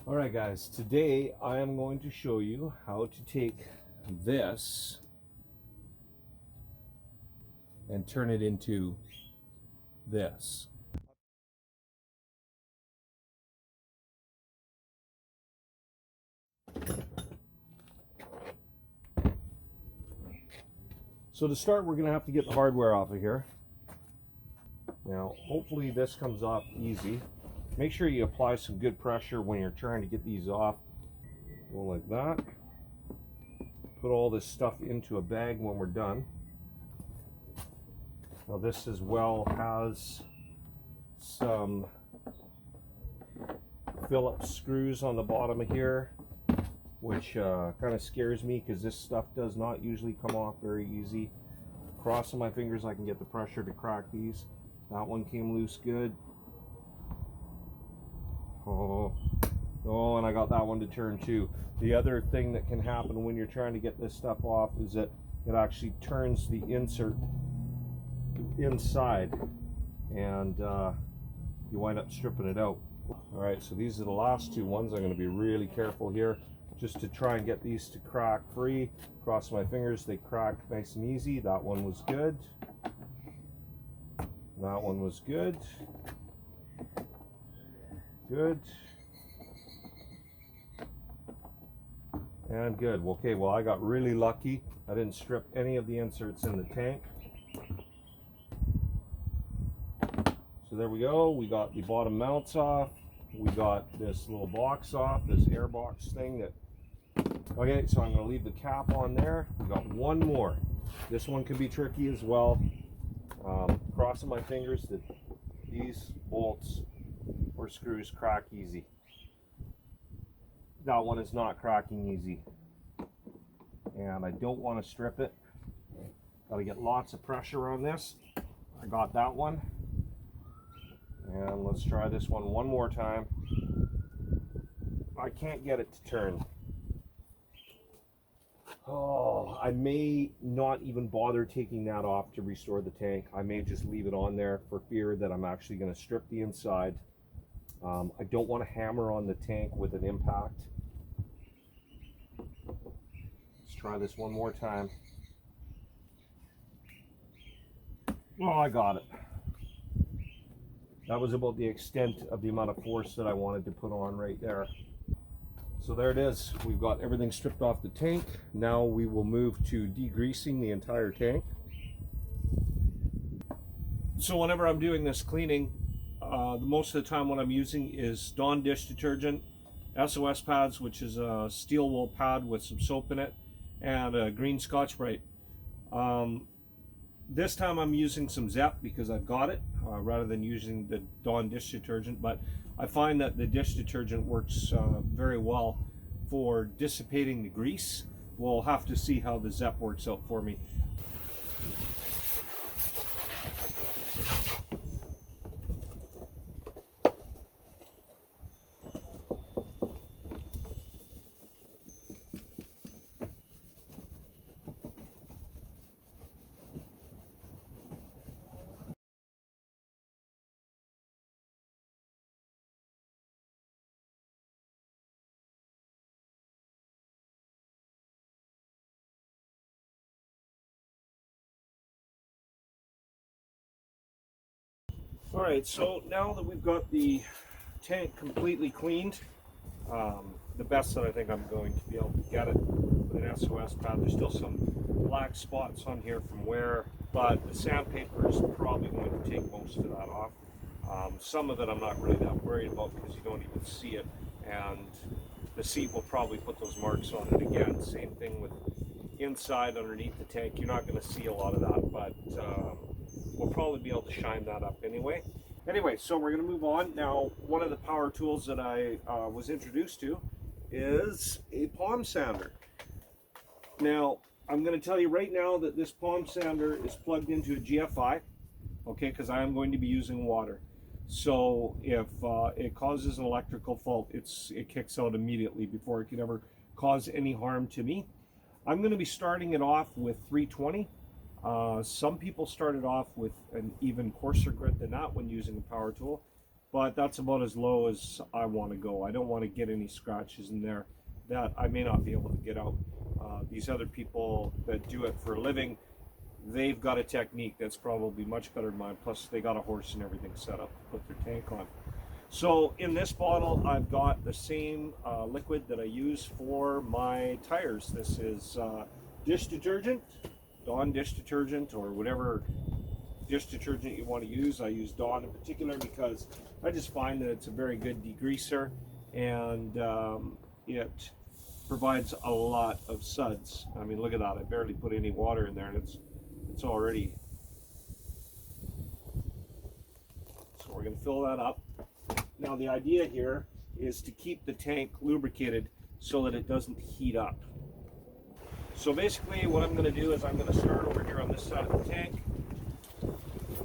Alright guys, today I am going to show you how to take this and turn it into this. So to start, we're going to have to get the hardware off of here. Now hopefully this comes off easy. Make sure you apply some good pressure when you're trying to get these off. Go like that. Put all this stuff into a bag when we're done. Now this as well has some Phillips screws on the bottom of here, which kind of scares me because this stuff does not usually come off very easy. Crossing my fingers I can get the pressure to crack these. That one came loose good. Oh, and I got that one to turn too. The other thing that can happen when you're trying to get this stuff off is that it actually turns the insert inside and you wind up stripping it out. Alright, so these are the last two ones. I'm going to be really careful here just to try and get these to crack free. Cross my fingers, they crack nice and easy. That one was good. That one was good. Good. And good. Okay, well I got really lucky. I didn't strip any of the inserts in the tank. So there we go. We got the bottom mounts off. We got this little box off, this air box thing that... Okay, so I'm going to leave the cap on there. We got one more. This one can be tricky as well. Crossing my fingers that these bolts or screws crack easy. That one is not cracking easy. And I don't want to strip it. Got to get lots of pressure on this. I got that one. And let's try this one more time. I can't get it to turn. Oh, I may not even bother taking that off to restore the tank. I may just leave it on there for fear that I'm actually going to strip the inside. I don't want to hammer on the tank with an impact. Let's try this one more time. Oh, I got it. That was about the extent of the amount of force that I wanted to put on right there. So there it is. We've got everything stripped off the tank. Now we will move to degreasing the entire tank. So whenever I'm doing this cleaning, most of the time what I'm using is Dawn dish detergent, SOS pads, which is a steel wool pad with some soap in it, and a green Scotch-Brite. This time I'm using some Zep because I've got it, rather than using the Dawn dish detergent, but I find that the dish detergent works very well for dissipating the grease. We'll have to see how the Zep works out for me. Alright, so now that we've got the tank completely cleaned, the best that I think I'm going to be able to get it with an SOS pad. There's still some black spots on here from wear, but the sandpaper is probably going to take most of that off. Some of it I'm not really that worried about because you don't even see it, and the seat will probably put those marks on it again. Same thing with inside underneath the tank. You're not going to see a lot of that, but we'll probably be able to shine that up anyway. Anyway, so we're going to move on. Now, one of the power tools that I was introduced to is a palm sander. Now, I'm going to tell you right now that this palm sander is plugged into a GFI, okay, because I am going to be using water. So if it causes an electrical fault, it kicks out immediately before it can ever cause any harm to me. I'm going to be starting it off with 320. Some people started off with an even coarser grit than that when using a power tool. but that's about as low as I want to go. I don't want to get any scratches in there that I may not be able to get out. These other people that do it for a living, they've got a technique that's probably much better than mine, plus they got a horse and everything set up to put their tank on. So in this bottle, I've got the same liquid that I use for my tires. This is dish detergent, Dawn dish detergent, or whatever dish detergent you want to use. I use Dawn in particular because I just find that it's a very good degreaser, and it provides a lot of suds. I mean, look at that. I barely put any water in there, and it's already. So we're going to fill that up. Now the idea here is to keep the tank lubricated so that it doesn't heat up. So basically what I'm going to do is I'm going to start over here on this side of the tank.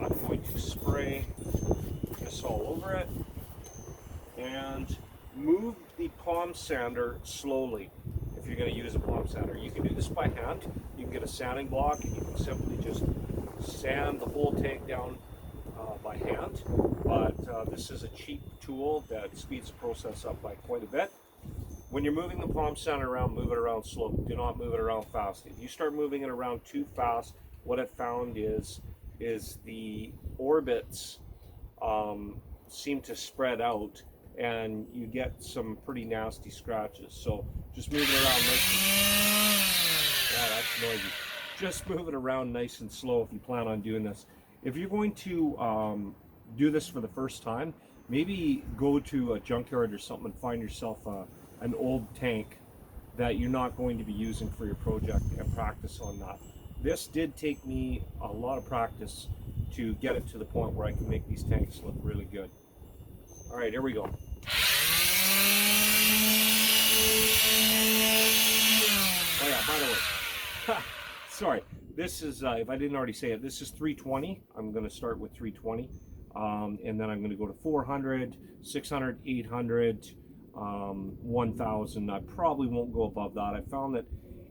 I'm going to spray this all over it and move the palm sander slowly. If you're going to use a palm sander, you can do this by hand. You can get a sanding block and you can simply just sand the whole tank down by hand, but this is a cheap tool that speeds the process up by quite a bit. When you're moving the palm sander around, move it around slow. Do not move it around fast. If you start moving it around too fast, what I've found is the orbits seem to spread out and you get some pretty nasty scratches. So just move it around nice and, wow, that's noisy. Just move it around nice and slow if you plan on doing this. If you're going to do this for the first time, maybe go to a junkyard or something and find yourself an old tank that you're not going to be using for your project and practice on that. This did take me a lot of practice to get it to the point where I can make these tanks look really good. All right, here we go. Oh yeah, by the way, sorry. This is, if I didn't already say it, this is 320. I'm going to start with 320. And then I'm going to go to 400, 600, 800, 1000. I probably won't go above that. I found that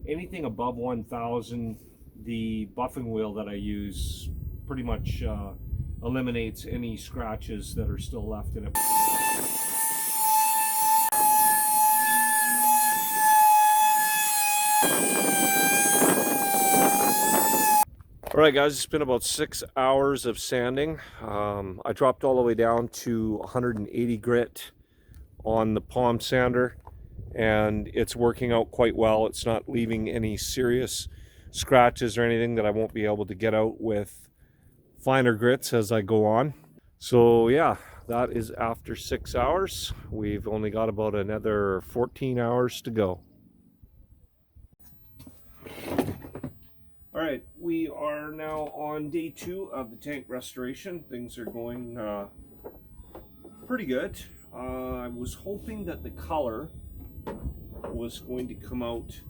anything above 1000, the buffing wheel that I use pretty much eliminates any scratches that are still left in it. All right, guys, it's been about 6 hours of sanding. I dropped all the way down to 180 grit on the palm sander, and it's working out quite well. It's not leaving any serious scratches or anything that I won't be able to get out with finer grits as I go on. So yeah, that is after 6 hours. We've only got about another 14 hours to go. All right, we are now on day 2 of the tank restoration. Things are going pretty good. I was hoping that the color was going to come out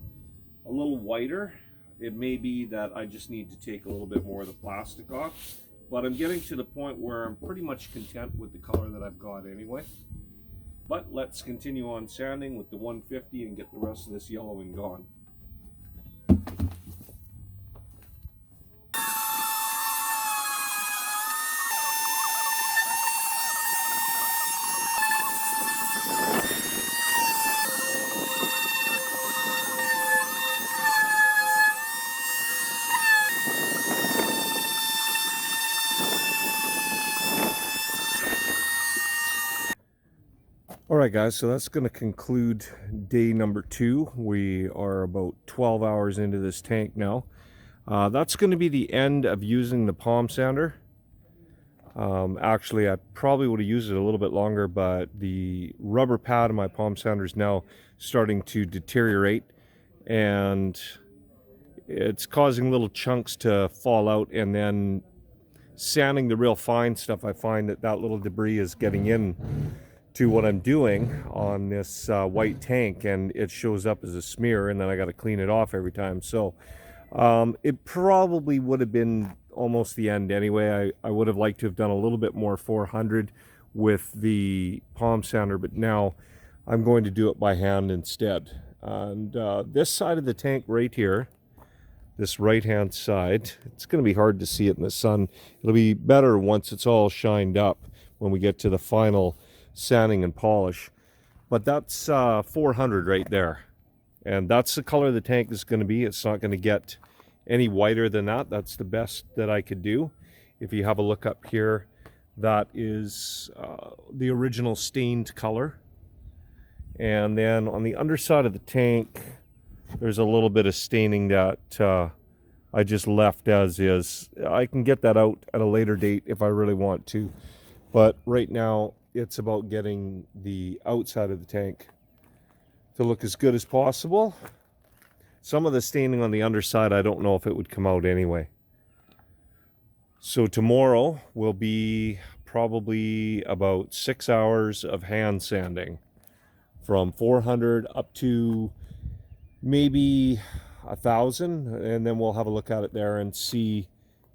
a little whiter. It may be that I just need to take a little bit more of the plastic off, but I'm getting to the point where I'm pretty much content with the color that I've got anyway. But let's continue on sanding with the 150 and get the rest of this yellowing gone. Alright guys, so that's going to conclude day number 2. We are about 12 hours into this tank now. That's going to be the end of using the palm sander. Actually, I probably would have used it a little bit longer, but the rubber pad of my palm sander is now starting to deteriorate, and it's causing little chunks to fall out, and then sanding the real fine stuff, I find that little debris is getting in to what I'm doing on this white tank, and it shows up as a smear, and then I got to clean it off every time. So it probably would have been almost the end anyway. I would have liked to have done a little bit more 400 with the palm sander, but now I'm going to do it by hand instead. And this side of the tank right here, this right hand side, it's going to be hard to see it in the sun. It'll be better once it's all shined up, when we get to the final sanding and polish. But that's 400 right there. And that's the color the tank is going to be. It's not going to get any whiter than that. That's the best that I could do. If you have a look up here, that is the original stained color. And then on the underside of the tank, there's a little bit of staining that I just left as is. I can get that out at a later date if I really want to. But right now, it's about getting the outside of the tank to look as good as possible. Some of the staining on the underside, I don't know if it would come out anyway. So tomorrow will be probably about 6 hours of hand sanding from 400 up to maybe 1,000, and then we'll have a look at it there and see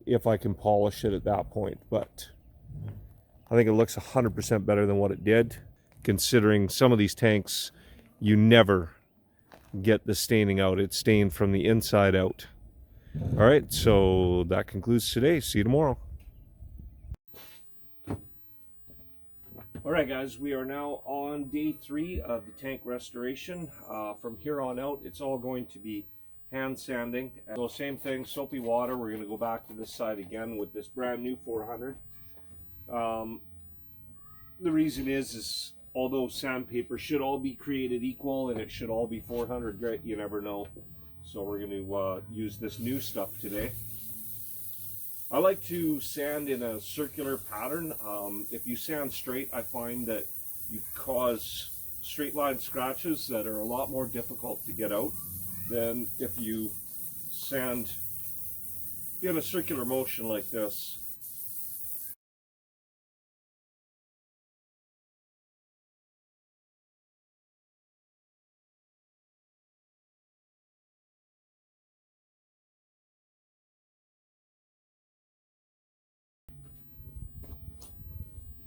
if I can polish it at that point. But I think it looks 100% better than what it did, considering some of these tanks you never get the staining out. It's stained from the inside out. All right, so that concludes today. See you tomorrow. All right, guys, we are now on day 3 of the tank restoration. From here on out, it's all going to be hand sanding. So same thing, soapy water. We're going to go back to this side again with this brand new 400. The reason is although sandpaper should all be created equal and it should all be 400 grit, you never know. So we're going to use this new stuff today. I like to sand in a circular pattern. If you sand straight, I find that you cause straight line scratches that are a lot more difficult to get out than if you sand in a circular motion like this.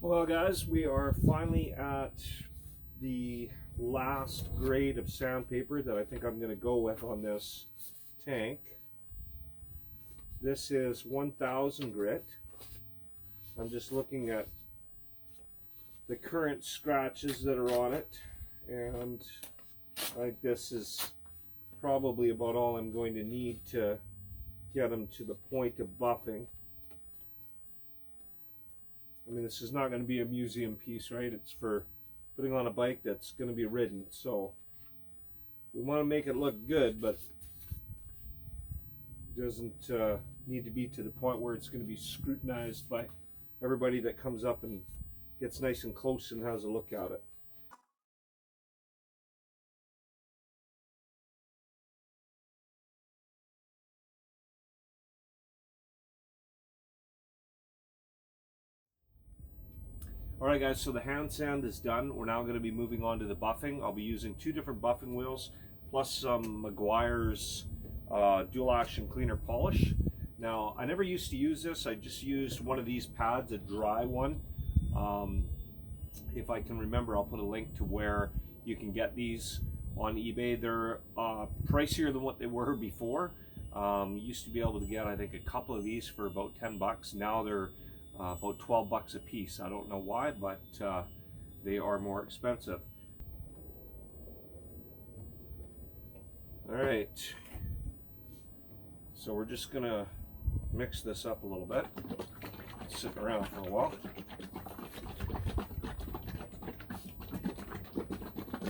Well, guys, we are finally at the last grade of sandpaper that I think I'm going to go with on this tank. This is 1000 grit. I'm just looking at the current scratches that are on it, and I think this is probably about all I'm going to need to get them to the point of buffing. I mean, this is not going to be a museum piece, right? It's for putting on a bike that's going to be ridden. So we want to make it look good, but it doesn't need to be to the point where it's going to be scrutinized by everybody that comes up and gets nice and close and has a look at it. Alright guys, so the hand sand is done. We're now going to be moving on to the buffing. I'll be using 2 different buffing wheels plus some Meguiar's dual action cleaner polish. Now, I never used to use this. I just used one of these pads, a dry one. If I can remember, I'll put a link to where you can get these on eBay. They're pricier than what they were before. Used to be able to get, I think, a couple of these for about 10 bucks. Now they're about 12 bucks a piece. I don't know why, but they are more expensive. All right, so we're just gonna mix this up a little bit. Sit around for a while.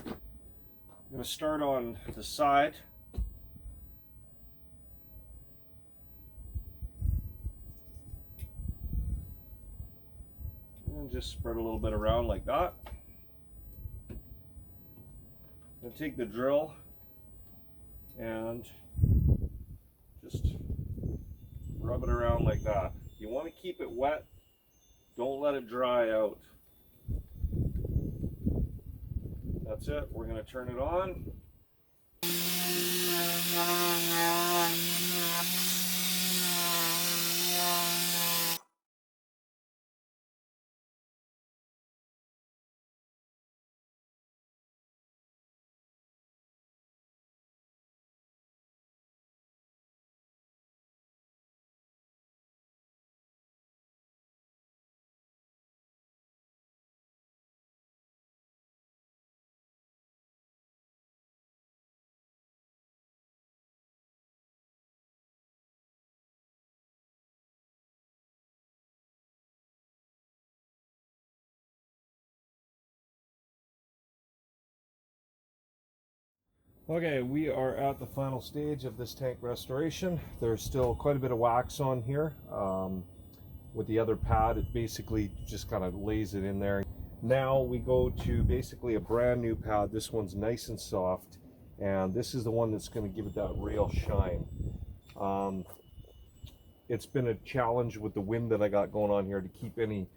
I'm gonna start on the side. And just spread a little bit around like that. And take the drill and just rub it around like that. You want to keep it wet. Don't let it dry out. That's it. We're going to turn it on. Okay, we are at the final stage of this tank restoration. There's still quite a bit of wax on here. With the other pad, it basically just kind of lays it in there. Now we go to basically a brand new pad. This one's nice and soft, and this is the one that's going to give it that real shine. It's been a challenge with the wind that I got going on here to keep any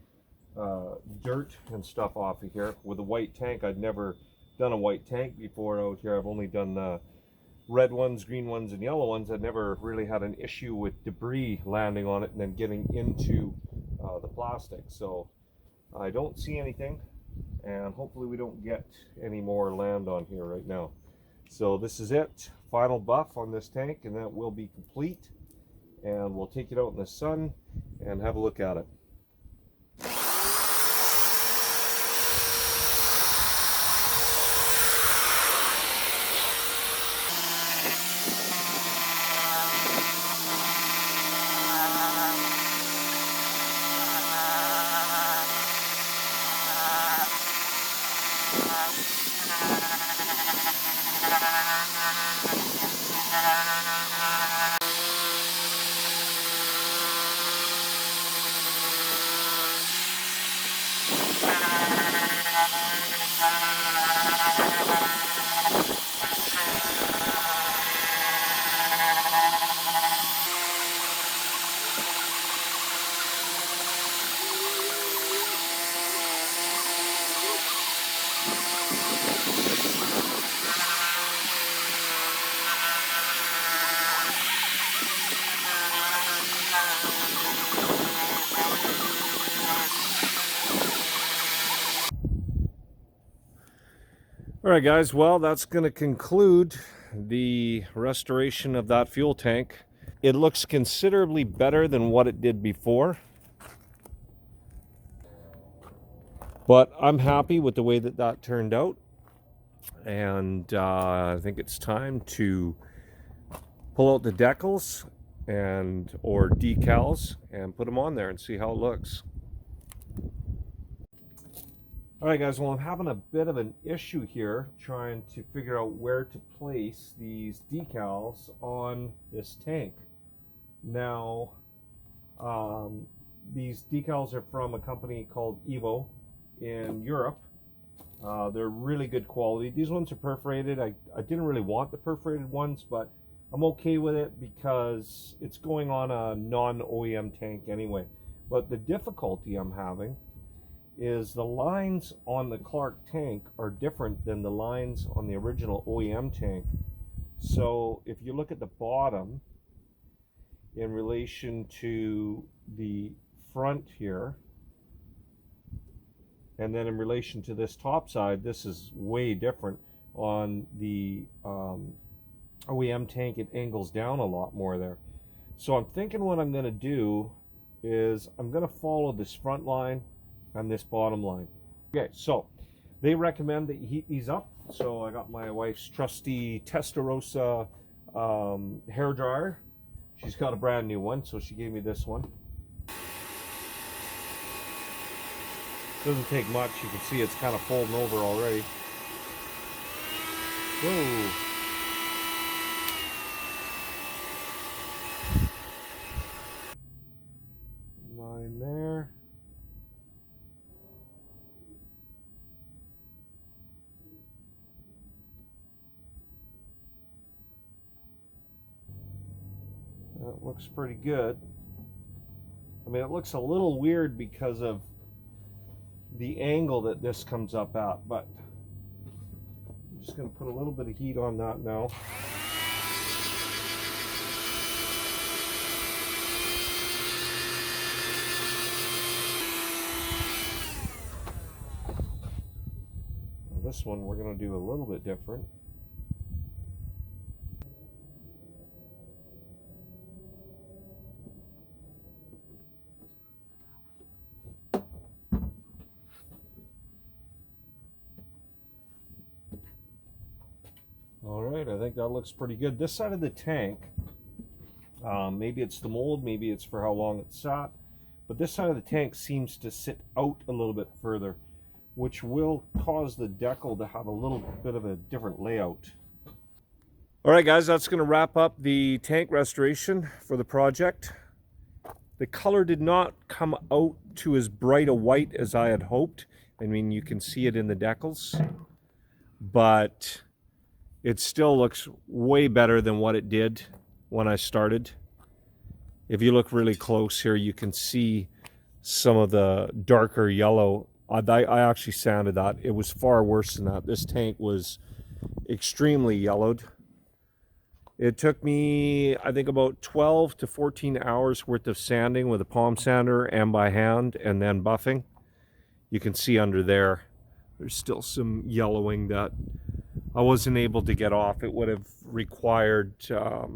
dirt and stuff off of here. With a white tank, I'd never done a white tank before out here. I've only done red ones, green ones, and yellow ones. I'd never really had an issue with debris landing on it and then getting into the plastic. So I don't see anything, and hopefully we don't get any more land on here right now. So this is it, final buff on this tank, and that will be complete. And we'll take it out in the sun and have a look at it. All right, guys, well, that's going to conclude the restoration of that fuel tank. It looks considerably better than what it did before, but I'm happy with the way that that turned out, and I think it's time to pull out the decals or decals and put them on there and see how it looks. All right, guys, well, I'm having a bit of an issue here trying to figure out where to place these decals on this tank. Now, these decals are from a company called Evo in Europe. They're really good quality. These ones are perforated. I didn't really want the perforated ones, but I'm okay with it because it's going on a non-OEM tank anyway. But the difficulty I'm having is the lines on the Clark tank are different than the lines on the original OEM tank. So if you look at the bottom in relation to the front here, and then in relation to this top side, this is way different. On the OEM tank, it angles down a lot more there. So I'm thinking what I'm going to do is I'm going to follow this front line and this bottom line. Okay, so they recommend that you heat these up. So I got my wife's trusty Testarossa hair dryer. She's got a brand new one, so she gave me this one. Doesn't take much. You can see it's kind of folding over already. Whoa. Line there. That looks pretty good. I mean, it looks a little weird because of the angle that this comes up at, but I'm just going to put a little bit of heat on that now. This one we're going to do a little bit different. All right, I think that looks pretty good. This side of the tank, maybe it's the mold, maybe it's for how long it's sat, but this side of the tank seems to sit out a little bit further, which will cause the decal to have a little bit of a different layout. All right, guys, that's going to wrap up the tank restoration for the project. The color did not come out to as bright a white as I had hoped. I mean, you can see it in the decals, but it still looks way better than what it did when I started. If you look really close here, you can see some of the darker yellow. I actually sanded that. It was far worse than that. This tank was extremely yellowed. It took me, I think, about 12 to 14 hours worth of sanding with a palm sander and by hand, and then buffing. You can see under there, there's still some yellowing that I wasn't able to get off. It would have required a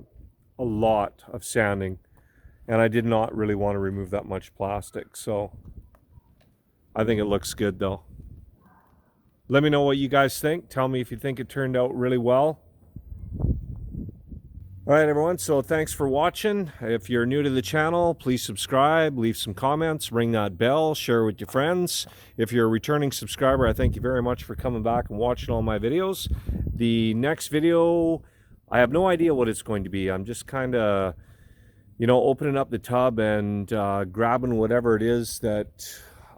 lot of sanding, and I did not really want to remove that much plastic. So I think it looks good though. Let me know what you guys think. Tell me if you think it turned out really well. All right, everyone, so thanks for watching. If you're new to the channel, please subscribe, leave some comments, ring that bell, share with your friends. If you're a returning subscriber, I thank you very much for coming back and watching all my videos. The next video, I have no idea what it's going to be. I'm just kind of, opening up the tub and grabbing whatever it is that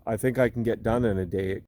I think I can get done in a day.